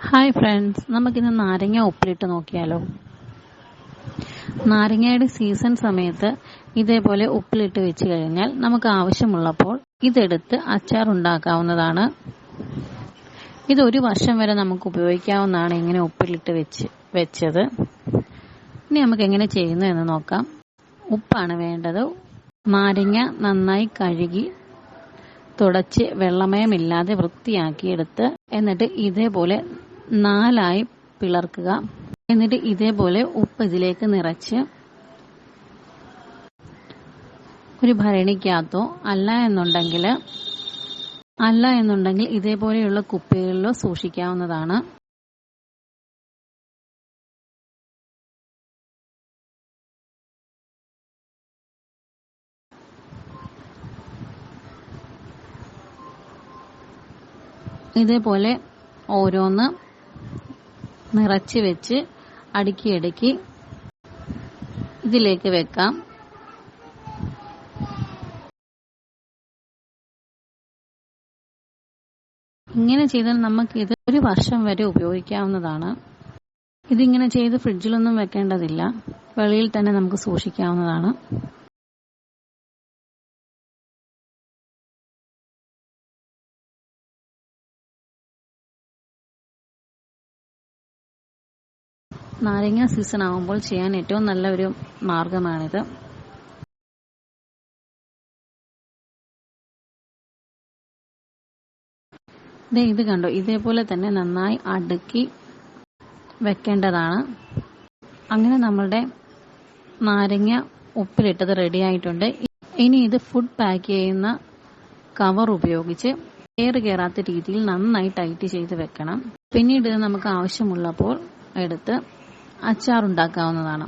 Hi friends, നമുക്കിന്ന് നാരങ്ങ ഉപ്പിലിട്ട് നോക്കിയാലോ. നാരങ്ങയുടെ സീസൺ സമയത്ത് ഇതേപോലെ ഉപ്പിലിട്ട് വെച്ച് കഴിഞ്ഞാൽ നമുക്ക് ആവശ്യമുള്ളപ്പോൾ ഇതെടുത്ത് അച്ചാർ ഉണ്ടാക്കാവുന്നതാണ്. ഇത് 1 വർഷം വരെ നമുക്ക് ഉപയോഗിക്കാവുന്നതാണ് ഇങ്ങനെ ഉപ്പിലിട്ട് വെച്ചത്. ഇനി നമുക്ക് എങ്ങനെ ചെയ്യുന്നു എന്ന് നോക്കാം. ഉപ്പാണ് വേണ്ടത്. നാരങ്ങ നന്നായി കഴുകി തുടച്ച് വെള്ളമയമില്ലാതെ വൃത്തിയാക്കിയെടുത്ത് എന്നിട്ട് ഇതേപോലെ 4 പിളർക്കുക. എന്നിട്ട് ഇതേപോലെ ഉപ്പ് ഇതിലേക്ക് നിറച്ച് ഒരു ഭരണിക്കകത്തോ അല്ല എന്നുണ്ടെങ്കിൽ ഇതേപോലെയുള്ള കുപ്പികളിലോ സൂക്ഷിക്കാവുന്നതാണ്. ഇതേപോലെ ഓരോന്ന് നിറച്ച് വെച്ച് അടുക്കി ഇതിലേക്ക് വെക്കാം. ഇങ്ങനെ ചെയ്താൽ നമുക്ക് ഇത് 1 വർഷം വരെ ഉപയോഗിക്കാവുന്നതാണ്. ഇതിങ്ങനെ ചെയ്ത് ഫ്രിഡ്ജിലൊന്നും വെക്കേണ്ടതില്ല, വെളിയിൽ തന്നെ നമുക്ക് സൂക്ഷിക്കാവുന്നതാണ്. നാരങ്ങ സീസൺ ആകുമ്പോൾ ചെയ്യാൻ ഏറ്റവും നല്ല ഒരു മാർഗമാണിത്. ഇത് കണ്ടോ, ഇതേപോലെ തന്നെ നന്നായി അടുക്കി വെക്കേണ്ടതാണ്. അങ്ങനെ നമ്മളുടെ നാരങ്ങ ഉപ്പിലിട്ടത് റെഡി ആയിട്ടുണ്ട്. ഇനി ഇത് ഫുഡ് പാക്ക് ചെയ്യുന്ന കവർ ഉപയോഗിച്ച് എയർ കയറാത്ത രീതിയിൽ നന്നായി ടൈറ്റ് ചെയ്ത് വെക്കണം. പിന്നീട് ഇത് നമുക്ക് ആവശ്യമുള്ളപ്പോൾ എടുത്ത് അച്ചാർ ഉണ്ടാക്കാവുന്നതാണ്.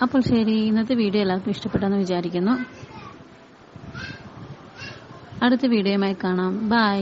അപ്പോൾ ശരി, ഇന്നത്തെ വീഡിയോ എല്ലാവർക്കും ഇഷ്ടപ്പെട്ടെന്ന് വിചാരിക്കുന്നു. അടുത്ത വീഡിയോയുമായി കാണാം. ബൈ.